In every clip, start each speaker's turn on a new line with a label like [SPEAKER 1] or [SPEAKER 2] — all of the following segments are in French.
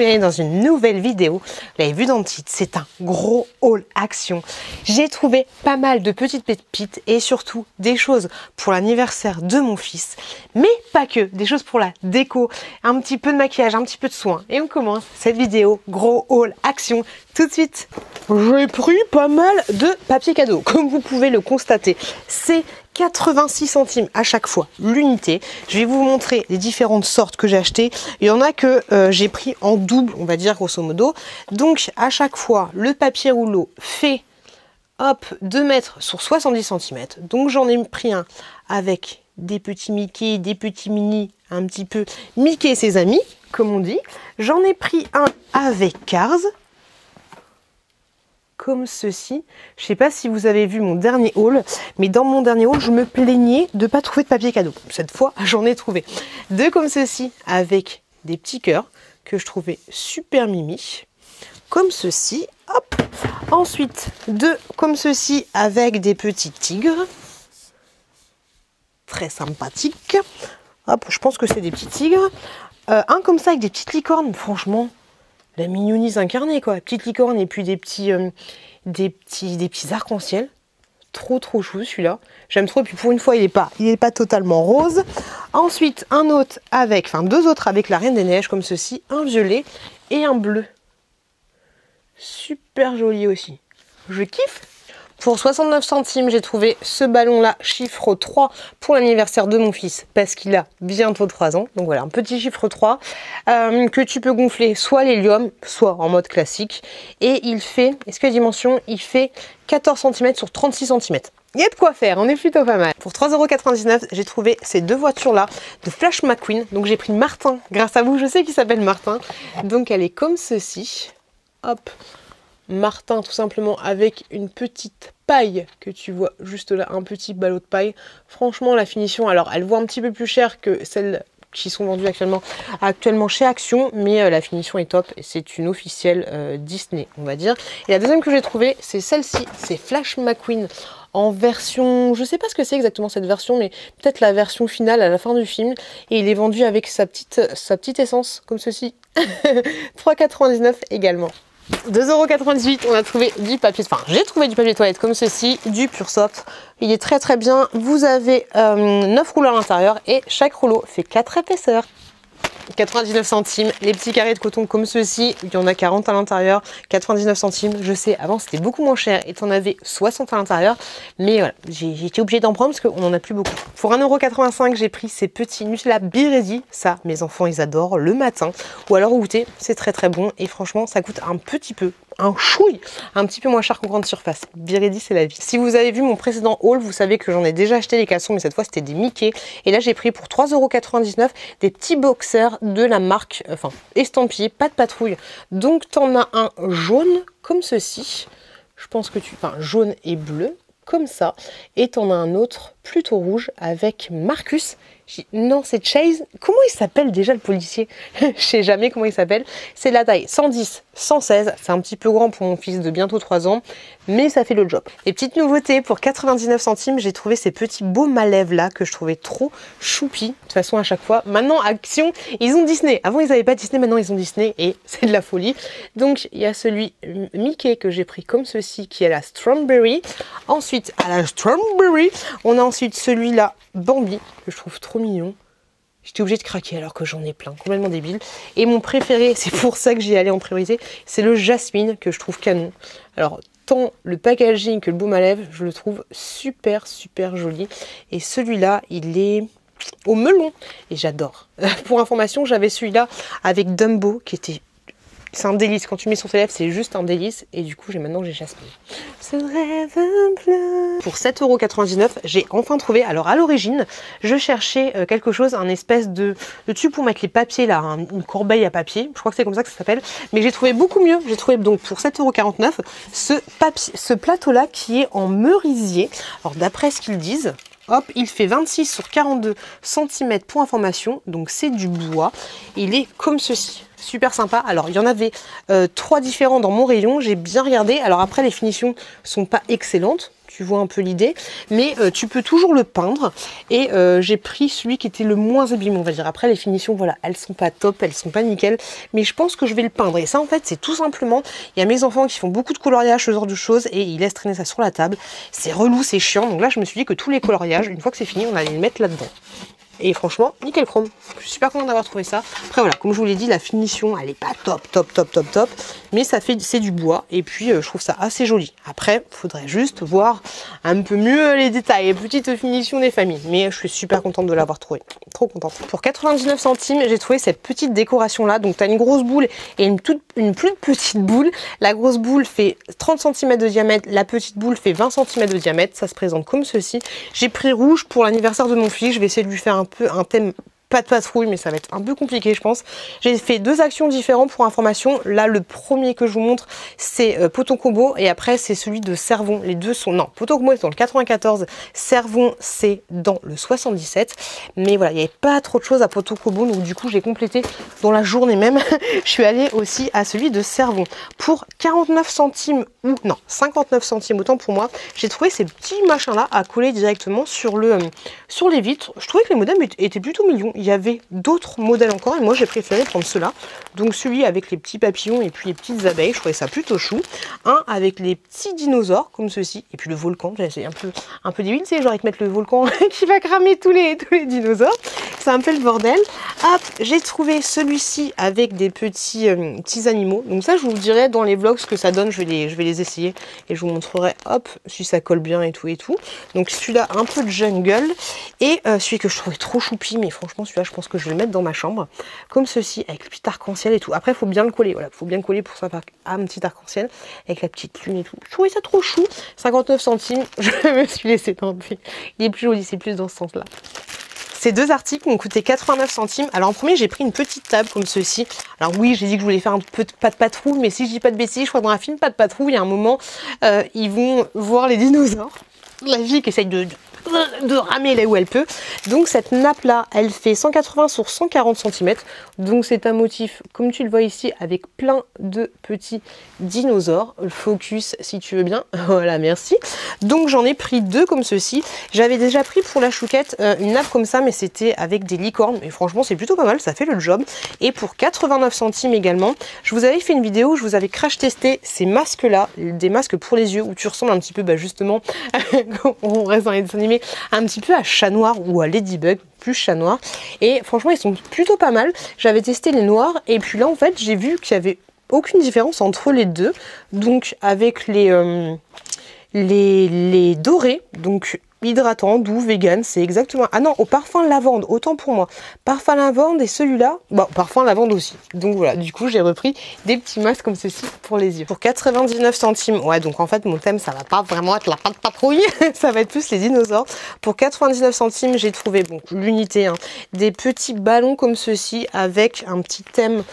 [SPEAKER 1] bienvenue dans une nouvelle vidéo. Vous l'avez vu dans le titre, c'est un gros haul action. J'ai trouvé pas mal de petites pépites et surtout des choses pour l'anniversaire de mon fils. Mais pas que, des choses pour la déco, un petit peu de maquillage, un petit peu de soin. Et on commence cette vidéo, gros haul action, tout de suite. J'ai pris pas mal de papier cadeau, comme vous pouvez le constater. C'est 86 centimes à chaque fois l'unité. Je vais vous montrer les différentes sortes que j'ai achetées. Il y en a que j'ai pris en double, on va dire grosso modo. Donc à chaque fois, le papier rouleau fait hop 2 mètres sur 70 cm. Donc j'en ai pris un avec des petits Mickey, des petits Mini, un petit peu Mickey et ses amis, comme on dit. J'en ai pris un avec Cars, comme ceci. Je sais pas si vous avez vu mon dernier haul, mais dans mon dernier haul, je me plaignais de ne pas trouver de papier cadeau. Cette fois, j'en ai trouvé 2 comme ceci, avec des petits cœurs, que je trouvais super mimi, comme ceci, hop. Ensuite, 2 comme ceci, avec des petits tigres, très sympathiques. Hop, je pense que c'est des petits tigres. Un comme ça, avec des petites licornes, franchement, la mignonise incarnée quoi, petite licorne et puis des petits arcs-en-ciel. Trop chou celui-là. J'aime trop et puis pour une fois il est pas totalement rose. Ensuite un autre avec, enfin 2 autres avec la Reine des Neiges comme ceci, un violet et un bleu. Super joli aussi. Je kiffe. Pour 69 centimes, j'ai trouvé ce ballon-là, chiffre 3, pour l'anniversaire de mon fils, parce qu'il a bientôt 3 ans. Donc voilà, un petit chiffre 3, que tu peux gonfler soit à l'hélium, soit en mode classique. Et il fait, est-ce que la dimension, il fait 14 cm sur 36 cm. Il y a de quoi faire, on est plutôt pas mal. Pour 3,99 €, j'ai trouvé ces 2 voitures-là de Flash McQueen. Donc j'ai pris Martin, grâce à vous, je sais qu'il s'appelle Martin. Donc elle est comme ceci, hop. Martin tout simplement avec une petite paille que tu vois juste là, un petit ballot de paille. Franchement la finition, alors elle vaut un petit peu plus cher que celles qui sont vendues actuellement chez Action, mais la finition est top et c'est une officielle Disney on va dire. Et la deuxième que j'ai trouvée c'est celle-ci, c'est Flash McQueen en version, je sais pas ce que c'est exactement cette version, mais peut-être la version finale à la fin du film, et il est vendu avec sa petite essence comme ceci. 3,99 € également. 2,98 €, on a trouvé du papier, enfin j'ai trouvé du papier toilette comme ceci, du Pur Soft. Il est très bien, vous avez 9 rouleaux à l'intérieur et chaque rouleau fait 4 épaisseurs. 99 centimes, les petits carrés de coton comme ceci, il y en a 40 à l'intérieur, 99 centimes, je sais, avant c'était beaucoup moins cher et tu en avais 60 à l'intérieur, mais voilà, j'ai été obligée d'en prendre parce qu'on n'en a plus beaucoup. Pour 1,85 €, j'ai pris ces petits Nutella Birezi, ça mes enfants ils adorent le matin, ou alors au goûter, c'est très bon et franchement ça coûte un petit peu, un chouille, un petit peu moins cher qu'en grande surface. Birezi c'est la vie. Si vous avez vu mon précédent haul, vous savez que j'en ai déjà acheté les caleçons, mais cette fois c'était des Mickey, et là j'ai pris pour 3,99 € des petits boxers de la marque, enfin estampillé, pas de patrouille. Donc t'en as un jaune comme ceci, je pense que enfin jaune et bleu comme ça, et t'en as un autre plutôt rouge avec Marcus. Non, c'est Chase. Comment il s'appelle déjà le policier? Je sais jamais comment il s'appelle. C'est la taille 110, 116. C'est un petit peu grand pour mon fils de bientôt 3 ans, mais ça fait le job. Et petite nouveauté, pour 99 centimes, j'ai trouvé ces petits baumes à lèvres là que je trouvais trop choupi. De toute façon, à chaque fois. Maintenant, Action, ils ont Disney. Avant, ils n'avaient pas Disney. Maintenant, ils ont Disney et c'est de la folie. Donc, il y a celui Mickey que j'ai pris comme ceci, qui est la Strawberry. Ensuite, à la Strawberry, on a ensuite celui-là, Bambi, que je trouve trop mignon. J'étais obligée de craquer alors que j'en ai plein, complètement débile. Et mon préféré, c'est pour ça que j'y allais en priorité, c'est le Jasmine que je trouve canon. Alors tant le packaging que le baume à lèvres, je le trouve super joli. Et celui-là, il est au melon et j'adore. Pour information, j'avais celui-là avec Dumbo qui était... C'est un délice, quand tu mets sur tes lèvres, c'est juste un délice. Et du coup, maintenant j'ai Jasmine. Ce rêve bleu. Pour 7,99 €, j'ai enfin trouvé. Alors à l'origine, je cherchais quelque chose, un espèce de tube pour mettre les papiers là, une corbeille à papier. Je crois que c'est comme ça que ça s'appelle. Mais j'ai trouvé beaucoup mieux. J'ai trouvé donc pour 7,49 € ce plateau-là qui est en merisier. Alors d'après ce qu'ils disent, hop, il fait 26 sur 42 cm pour information. Donc c'est du bois. Il est comme ceci. Super sympa. Alors il y en avait 3 différents dans mon rayon, j'ai bien regardé. Alors après les finitions sont pas excellentes, Tu vois un peu l'idée, mais tu peux toujours le peindre. Et j'ai pris celui qui était le moins abîmé, on va dire. Après, les finitions, voilà, elles sont pas top, elles sont pas nickel, mais je pense que je vais le peindre. Et ça, en fait, c'est tout simplement, il y a mes enfants qui font beaucoup de coloriage, ce genre de choses, et ils laissent traîner ça sur la table. C'est relou, c'est chiant. Donc là, je me suis dit que tous les coloriages, une fois que c'est fini, on allait les mettre là-dedans. Et franchement, nickel chrome. Je suis super contente d'avoir trouvé ça. Après voilà, comme je vous l'ai dit, la finition, elle est pas top. Mais ça fait, c'est du bois. Et puis, je trouve ça assez joli. Après, il faudrait juste voir un peu mieux les détails. Les petites finitions des familles. Mais je suis super contente de l'avoir trouvé. Trop contente. Pour 99 centimes, j'ai trouvé cette petite décoration là. Donc, tu as une grosse boule et une plus petite boule. La grosse boule fait 30 cm de diamètre. La petite boule fait 20 cm de diamètre. Ça se présente comme ceci. J'ai pris rouge pour l'anniversaire de mon fils. Je vais essayer de lui faire un peu un thème pas de patrouille, mais ça va être un peu compliqué, je pense. J'ai fait 2 actions différentes pour information. Là, le premier que je vous montre, c'est Poton Combo, et après, c'est celui de Cervon. Les deux sont... Non, Poton Combo est dans le 94, Cervon, c'est dans le 77. Mais voilà, il n'y avait pas trop de choses à Poton Combo, donc du coup, j'ai complété dans la journée même. Je suis allée aussi à celui de Cervon. Pour 49 centimes, ou non, 59 centimes, autant pour moi, j'ai trouvé ces petits machins-là à coller directement sur les vitres. Je trouvais que les modems étaient plutôt mignons. Il y avait d'autres modèles encore et moi j'ai préféré prendre ceux-là. Donc celui avec les petits papillons et puis les petites abeilles, je trouvais ça plutôt chou. Un avec les petits dinosaures comme ceci et puis le volcan, j'ai essayé un peu débile, c'est genre ils te mettent le volcan qui va cramer tous les dinosaures. C'est un peu le bordel. Hop, j'ai trouvé celui-ci avec des petits animaux. Donc ça je vous dirai dans les vlogs ce que ça donne, je vais les essayer et je vous montrerai hop si ça colle bien et tout. Donc celui-là un peu de jungle et celui que je trouvais trop choupi, mais franchement celui-là je pense que je vais le mettre dans ma chambre comme ceci avec le petit arc-en-ciel et tout. Après il faut bien le coller, voilà, faut bien le coller pour ça un petit arc-en-ciel avec la petite lune et tout. Je trouvais ça trop chou. 59 centimes, je me suis laissé tenter. Il est plus joli, c'est plus dans ce sens-là. Ces deux articles m'ont coûté 89 centimes. Alors en premier, j'ai pris une petite table comme ceci. Alors oui, j'ai dit que je voulais faire un peu de pas de patrouille, mais si je dis pas de bêtises, je crois que dans la film Pas de patrouille, il y a un moment, ils vont voir les dinosaures. La fille qui essaye de ramer là où elle peut. Donc cette nappe là, elle fait 180 sur 140 cm. Donc c'est un motif, comme tu le vois ici, avec plein de petits dinosaures. Le focus si tu veux bien. Voilà, merci. Donc j'en ai pris 2 comme ceci. J'avais déjà pris pour la chouquette une nappe comme ça, mais c'était avec des licornes. Et franchement, c'est plutôt pas mal, ça fait le job. Et pour 89 centimes également, je vous avais fait une vidéo où je vous avais crash testé ces masques là, des masques pour les yeux, où tu ressembles un petit peu, bah justement, on reste dans les dessins animés, un petit peu à Chat Noir ou à Ladybug, plus Chat Noir. Et franchement, ils sont plutôt pas mal. J'avais testé les noirs et puis là, en fait, j'ai vu qu'il y avait aucune différence entre les deux. Donc, avec les dorés, donc hydratant, doux, vegan, c'est exactement... Ah non, au parfum lavande, autant pour moi. Parfum lavande et celui-là, bon, parfum lavande aussi. Donc voilà, du coup, j'ai repris des petits masques comme ceci pour les yeux. Pour 99 centimes, ouais, donc en fait, mon thème, ça va pas vraiment être la patrouille, ça va être plus les dinosaures. Pour 99 centimes, j'ai trouvé, bon, l'unité, hein, des petits ballons comme ceci, avec un petit thème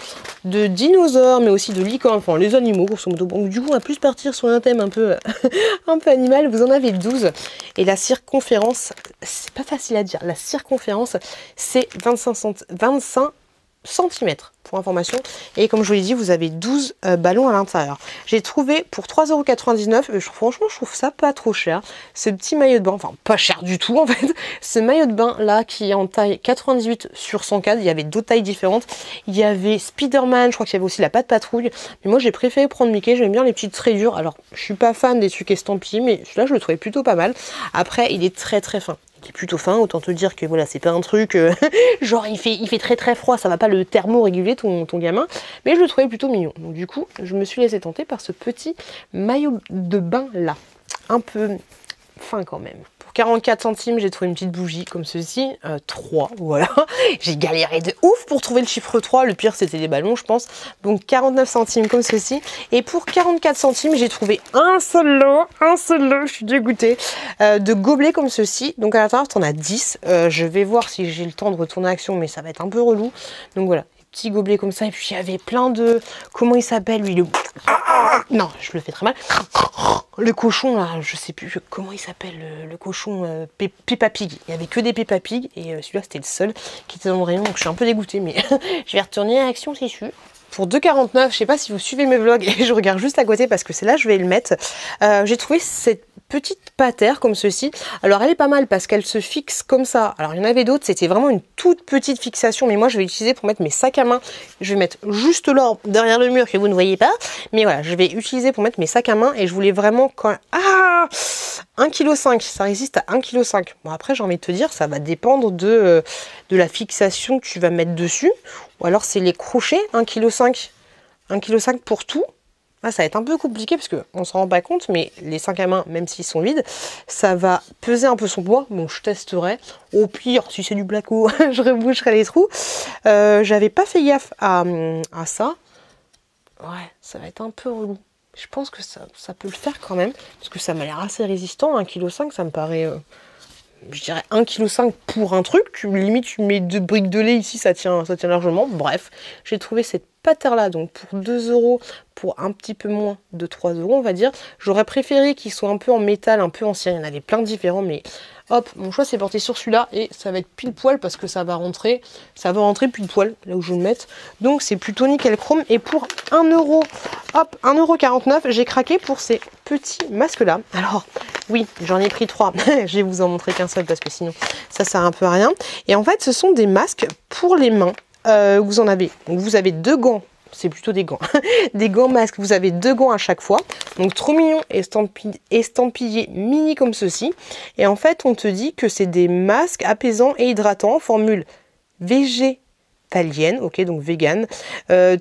[SPEAKER 1] de dinosaures, mais aussi de licorne, enfin, les animaux, grosso modo. Donc du coup, on va plus partir sur un thème un peu, un peu animal. Vous en avez 12. Et la circonférence, c'est pas facile à dire, la circonférence c'est 25 cm pour information, et comme je vous l'ai dit, vous avez 12 ballons à l'intérieur. J'ai trouvé pour 3,99 €, franchement je trouve ça pas trop cher, ce petit maillot de bain, enfin pas cher du tout en fait, ce maillot de bain là qui est en taille 98 sur 104, il y avait d'autres tailles différentes, il y avait Spider-Man, je crois qu'il y avait aussi la Patte Patrouille, mais moi j'ai préféré prendre Mickey, j'aime bien les petites rayures, alors je suis pas fan des trucs estampillés, mais celui-là je le trouvais plutôt pas mal. Après il est très fin. Il est plutôt fin, autant te dire que voilà, c'est pas un truc genre il fait très froid, ça va pas le thermo réguler ton gamin, mais je le trouvais plutôt mignon. Donc du coup, je me suis laissée tenter par ce petit maillot de bain là, un peu fin quand même. Pour 44 centimes, j'ai trouvé une petite bougie comme ceci, 3, voilà. J'ai galéré de ouf pour trouver le chiffre 3, le pire c'était les ballons je pense. Donc 49 centimes comme ceci. Et pour 44 centimes, j'ai trouvé un seul lot, je suis dégoûtée, de gobelets comme ceci. Donc à l'intérieur, tu en as 10. Je vais voir si j'ai le temps de retourner à Action, mais ça va être un peu relou. Donc voilà, petits gobelets comme ça. Et puis il y avait plein de... Comment il s'appelle lui, le... Non, je le fais très mal. Le cochon là, je sais plus comment il s'appelle, le cochon Peppa Pig. Il n'y avait que des Peppa Pig et celui-là c'était le seul qui était dans le rayon, donc je suis un peu dégoûtée, mais je vais retourner à Action, c'est sûr. Pour 2,49 €, je sais pas si vous suivez mes vlogs et je regarde juste à côté parce que c'est là que je vais le mettre. J'ai trouvé cette petite patère comme ceci. Alors elle est pas mal parce qu'elle se fixe comme ça. Alors il y en avait d'autres, c'était vraiment une toute petite fixation, mais moi je vais l'utiliser pour mettre mes sacs à main. Je vais mettre juste là, derrière le mur que vous ne voyez pas. Mais voilà, je vais utiliser pour mettre mes sacs à main et je voulais vraiment quand... Ah, 1,5 kg, ça résiste à 1,5 kg. Bon après j'ai envie de te dire, ça va dépendre de la fixation que tu vas mettre dessus. Ou alors c'est les crochets, 1,5 kg. 1,5 kg pour tout. Ah, ça va être un peu compliqué parce qu'on ne s'en rend pas compte, mais les sacs à main, même s'ils sont vides, ça va peser un peu son poids. Bon, je testerai. Au pire, si c'est du placo, je reboucherai les trous. J'avais pas fait gaffe à ça. Ouais, ça va être un peu relou. Je pense que ça peut le faire quand même, parce que ça m'a l'air assez résistant. 1,5 kg, ça me paraît... je dirais 1,5 kg pour un truc. Limite, tu mets 2 briques de lait ici, ça tient largement. Bref, j'ai trouvé cette patère là, donc pour 2 €, pour un petit peu moins de 3 €, on va dire. J'aurais préféré qu'il soit un peu en métal, un peu ancien. Il y en avait plein de différents, mais hop, mon choix s'est porté sur celui-là et ça va être pile poil parce que ça va rentrer pile poil là où je vais le mettre. Donc c'est plutôt nickel chrome. Et pour 1 €, hop, 1,49 €, j'ai craqué pour ces petits masques là. Alors oui, j'en ai pris 3. Je vais vous en montrer qu'un seul parce que sinon ça sert un peu à rien. Et en fait, ce sont des masques pour les mains. Vous en avez. Donc vous avez 2 gants. C'est plutôt des gants. Des gants masques. Vous avez 2 gants à chaque fois. Donc trop mignon, estampillé mini comme ceci. Et en fait, on te dit que c'est des masques apaisants et hydratants, formule végétalienne, ok, donc vegan.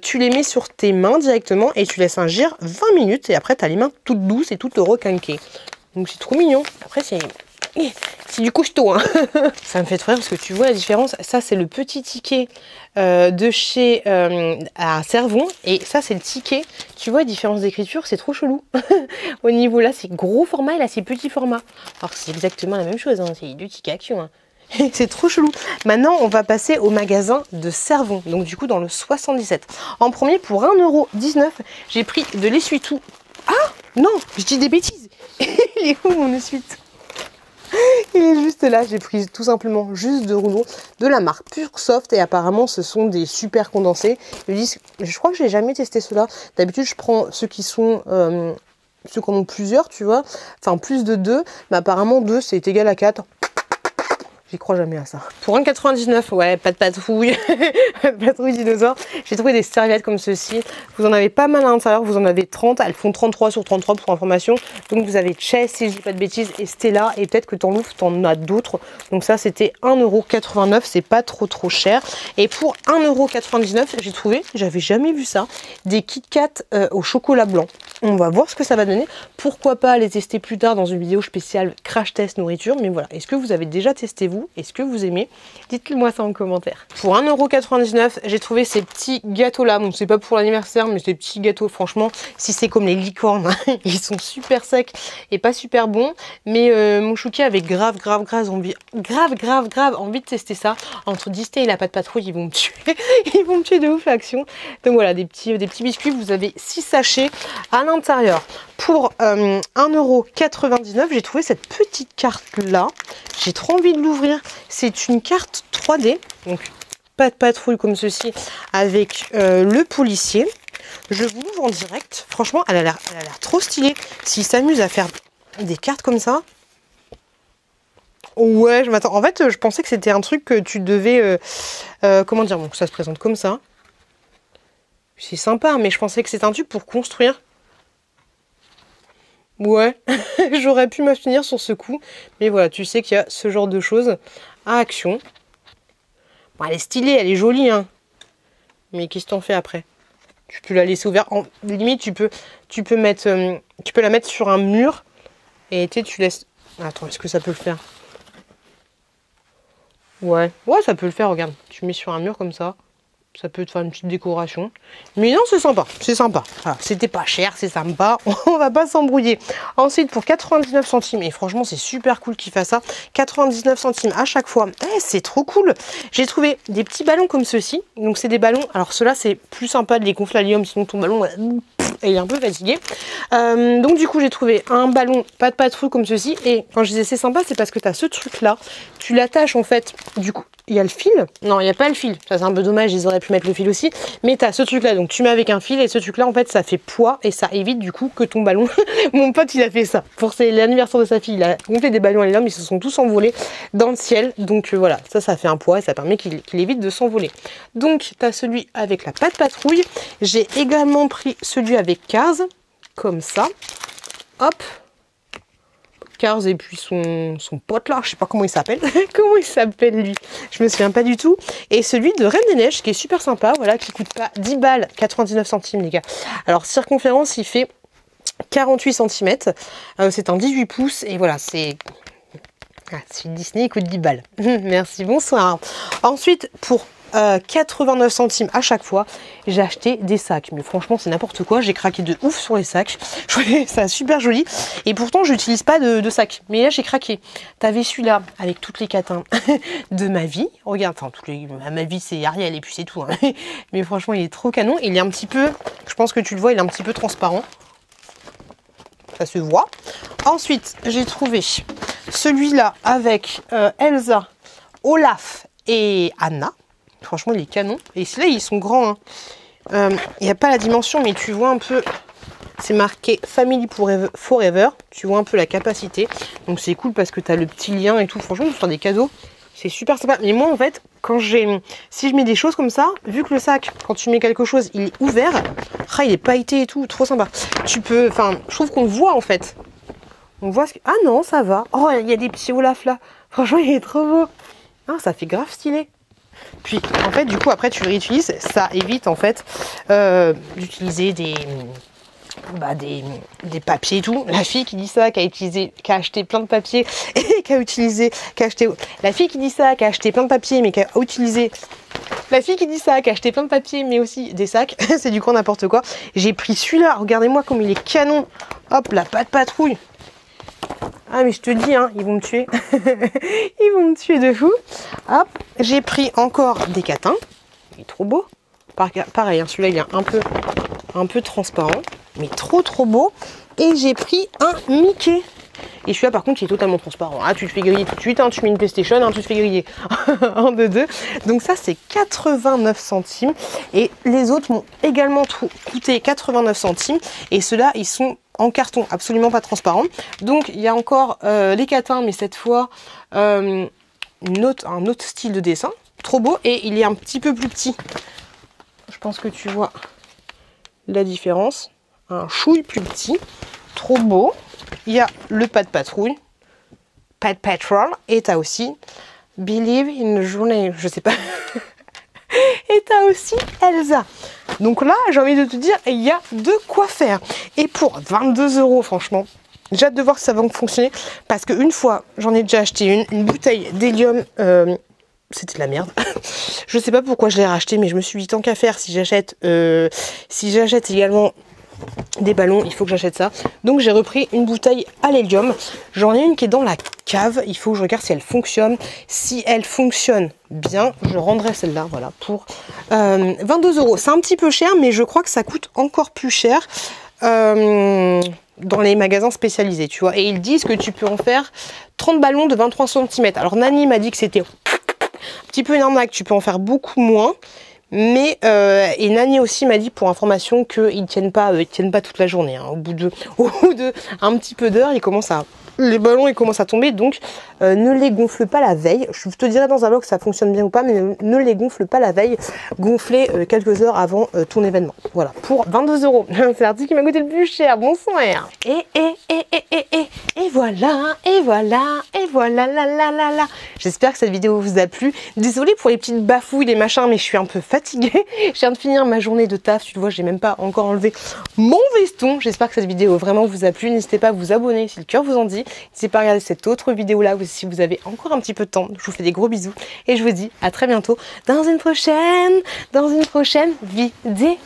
[SPEAKER 1] Tu les mets sur tes mains directement et tu laisses agir 20 minutes. Et après, tu as les mains toutes douces et toutes requinquées. Donc c'est trop mignon. Après, c'est du costaud, hein. Ça me fait trop rire parce que tu vois la différence. Ça, c'est le petit ticket de chez à Servon. Et ça, c'est le ticket. Tu vois la différence d'écriture, c'est trop chelou. Au niveau là, c'est gros format et là, c'est petit format. Alors c'est exactement la même chose, hein. C'est 2 tickets Action, hein. C'est trop chelou. Maintenant, on va passer au magasin de Servon. Donc du coup, dans le 77. En premier, pour 1,19 €, j'ai pris de l'essuie-tout. Ah non, je dis des bêtises. Il est où mon essuie-tout? Il est juste là, j'ai pris tout simplement juste 2 rouleaux de la marque Pure Soft et apparemment ce sont des super condensés. Je crois que j'ai jamais testé ceux-là. D'habitude je prends ceux qui sont ceux qui en ont plusieurs, tu vois, enfin plus de 2, mais apparemment 2 c'est égal à 4. J'y crois jamais à ça. Pour 1,99 €, ouais, pas de patrouille, pas de patrouille dinosaure. J'ai trouvé des serviettes comme ceci. Vous en avez pas mal à l'intérieur, vous en avez 30. Elles font 33 sur 33 pour information. Donc vous avez Chess, si je dis pas de bêtises, et Stella. Et peut-être que t'en ouvres, t'en as d'autres. Donc ça, c'était 1,89 €. C'est pas trop cher. Et pour 1,99 €, j'ai trouvé, j'avais jamais vu ça, des Kit Kat au chocolat blanc. On va voir ce que ça va donner. Pourquoi pas les tester plus tard dans une vidéo spéciale crash test nourriture. Mais voilà, est-ce que vous avez déjà testé vous? Est-ce que vous aimez? Dites-le moi ça en commentaire. Pour 1,99 €, j'ai trouvé ces petits gâteaux là. Bon, c'est pas pour l'anniversaire, mais ces petits gâteaux, franchement, si c'est comme les licornes, hein, ils sont super secs et pas super bons. Mais mon chouki avait grave envie de tester ça. Entre Disney et la pâte patrouille, ils vont me tuer. Ils vont me tuer de ouf l'action. Donc voilà, des petits biscuits. Vous avez 6 sachets à l'intérieur. Pour 1,99 €, j'ai trouvé cette petite carte là. J'ai trop envie de l'ouvrir. C'est une carte 3D, donc pas de patrouille comme ceci, avec le policier. Je vous l'ouvre en direct. Franchement, elle a l'air trop stylée. S'il s'amuse à faire des cartes comme ça. Ouais, je m'attends. En fait, je pensais que c'était un truc que tu devais... comment dire? Donc ça se présente comme ça. C'est sympa, mais je pensais que c'était un truc pour construire. Ouais, j'aurais pu m'abstenir sur ce coup. Mais voilà, tu sais qu'il y a ce genre de choses à Action. Bon, elle est stylée, elle est jolie, hein. Mais qu'est-ce que t'en fais après? Tu peux la laisser ouverte. En limite, tu peux la mettre sur un mur. Et tu laisses... Attends, est-ce que ça peut le faire? Ouais, ça peut le faire, regarde. Tu mets sur un mur comme ça. Ça peut te faire une petite décoration. Mais non, c'est sympa. C'est sympa. Voilà, c'était pas cher, c'est sympa. On va pas s'embrouiller. Ensuite, pour 99 centimes, et franchement, c'est super cool qu'il fasse ça. 99 centimes à chaque fois. C'est trop cool. J'ai trouvé des petits ballons comme ceux-ci. Donc, c'est des ballons. Alors, ceux-là, c'est plus sympa de les gonfler à l'hélium. Sinon, ton ballon, et il est un peu fatigué. Donc du coup j'ai trouvé un ballon pas de patrouille comme ceci, et quand je disais c'est sympa, c'est parce que tu as ce truc là, tu l'attaches en fait, du coup il y a le fil, non il n'y a pas le fil, ça c'est un peu dommage, ils auraient pu mettre le fil aussi, mais tu as ce truc là, donc tu mets avec un fil, et ce truc là en fait ça fait poids et ça évite du coup que ton ballon, mon pote il a fait ça, pour l'anniversaire de sa fille, il a gonflé des ballons à l'hélium, ils se sont tous envolés dans le ciel, donc voilà, ça fait un poids et ça permet qu'il évite de s'envoler. Donc tu as celui avec la patte patrouille, j'ai également pris celui avec Cars, comme ça, hop, Cars et puis son pote là, je sais pas comment il s'appelle, comment il s'appelle lui, je me souviens pas du tout, et celui de Reine des Neiges qui est super sympa, voilà, qui coûte pas 10 balles, 99 centimes les gars. Alors circonférence il fait 48 cm, c'est un 18 pouces, et voilà, c'est Disney, il coûte 10 balles. Merci, bonsoir. Ensuite, pour 89 centimes à chaque fois, j'ai acheté des sacs. Mais franchement, c'est n'importe quoi. J'ai craqué de ouf sur les sacs. Je trouvais ça super joli. Et pourtant, je n'utilise pas de sacs. Mais là, j'ai craqué. T'avais celui-là avec toutes les catins de ma vie. Regarde, enfin, ma vie, c'est Ariel et puis c'est tout. Hein. Mais franchement, il est trop canon. Il est un petit peu, je pense que tu le vois, il est un petit peu transparent. Ça se voit. Ensuite, j'ai trouvé celui-là avec Elsa, Olaf et Anna. Franchement, il est canon. Et celui-là, ils sont grands. Il n'y a pas la dimension, mais tu vois un peu... C'est marqué Family Forever. Tu vois un peu la capacité. Donc, c'est cool parce que tu as le petit lien et tout. Franchement, pour faire des cadeaux, c'est super sympa. Mais moi, en fait, si je mets des choses comme ça, vu que le sac, quand tu mets quelque chose, il est ouvert, il est pailleté et tout. Trop sympa. Tu peux... Enfin, je trouve qu'on le voit, en fait. On voit ce que... Ah non, ça va. Oh, il y a des petits Olaf là. Franchement, il est trop beau. Ah, ça fait grave stylé. Puis, en fait, du coup, après, tu le réutilises. Ça évite, en fait, d'utiliser des papiers et tout. La fille qui dit ça, qui a acheté plein de papiers et la fille qui dit ça, qui a acheté plein de papiers, mais qui a utilisé... La fille qui dit ça, qui a acheté plein de papiers, mais aussi des sacs. C'est du coup n'importe quoi. J'ai pris celui-là. Regardez-moi comme il est canon. Hop, la patte patrouille. Ah mais je te dis, hein, ils vont me tuer. Ils vont me tuer de fou. Hop, j'ai pris encore des catins. Il est trop beau. Pareil, hein, celui-là il est un peu transparent. Mais trop beau. Et j'ai pris un Mickey. Et celui-là par contre il est totalement transparent. Ah tu te fais griller tout de suite, hein, tu mets une PlayStation, hein, tu te fais griller. Un de deux. Donc ça c'est 89 centimes. Et les autres m'ont également coûté 89 centimes. Et ceux-là ils sont en carton, absolument pas transparent. Donc il y a encore les catins, mais cette fois un autre style de dessin. Trop beau, et il est un petit peu plus petit. Je pense que tu vois la différence. Un chouille plus petit. Trop beau. Il y a le pas de patrouille. Pat Patrol. Et tu as aussi Believe in Journée. Je sais pas. Et tu as aussi Elsa. Donc là, j'ai envie de te dire, il y a de quoi faire. Et pour 22 €, franchement, j'ai hâte de voir si ça va fonctionner. Parce qu'une fois, j'en ai déjà acheté une bouteille d'hélium. C'était de la merde. Je sais pas pourquoi je l'ai racheté, mais je me suis dit, tant qu'à faire, si j'achète également des ballons, il faut que j'achète ça. Donc j'ai repris une bouteille à l'hélium. J'en ai une qui est dans la cave. Il faut que je regarde si elle fonctionne. Si elle fonctionne bien, je rendrai celle-là, voilà, pour 22 €. C'est un petit peu cher, mais je crois que ça coûte encore plus cher dans les magasins spécialisés, tu vois. Et ils disent que tu peux en faire 30 ballons de 23 cm. Alors Nani m'a dit que c'était un petit peu une arnaque, tu peux en faire beaucoup moins. Mais et Nani aussi m'a dit pour information qu'ils tiennent pas toute la journée. Hein. Au bout de un petit peu d'heure, les ballons ils commencent à tomber, donc ne les gonfle pas la veille. Je te dirai dans un vlog si ça fonctionne bien ou pas, mais ne les gonfle pas la veille. Gonflez quelques heures avant ton événement. Voilà, pour 22 €. C'est l'article qui m'a coûté le plus cher. Bonsoir. Et voilà, là. J'espère que cette vidéo vous a plu. Désolée pour les petites bafouilles, les machins, mais je suis un peu fatiguée. Je viens de finir ma journée de taf. Tu le vois, j'ai même pas encore enlevé mon veston. J'espère que cette vidéo vraiment vous a plu. N'hésitez pas à vous abonner si le cœur vous en dit. N'hésitez pas à regarder cette autre vidéo là si vous avez encore un petit peu de temps. Je vous fais des gros bisous et je vous dis à très bientôt dans une prochaine vidéo.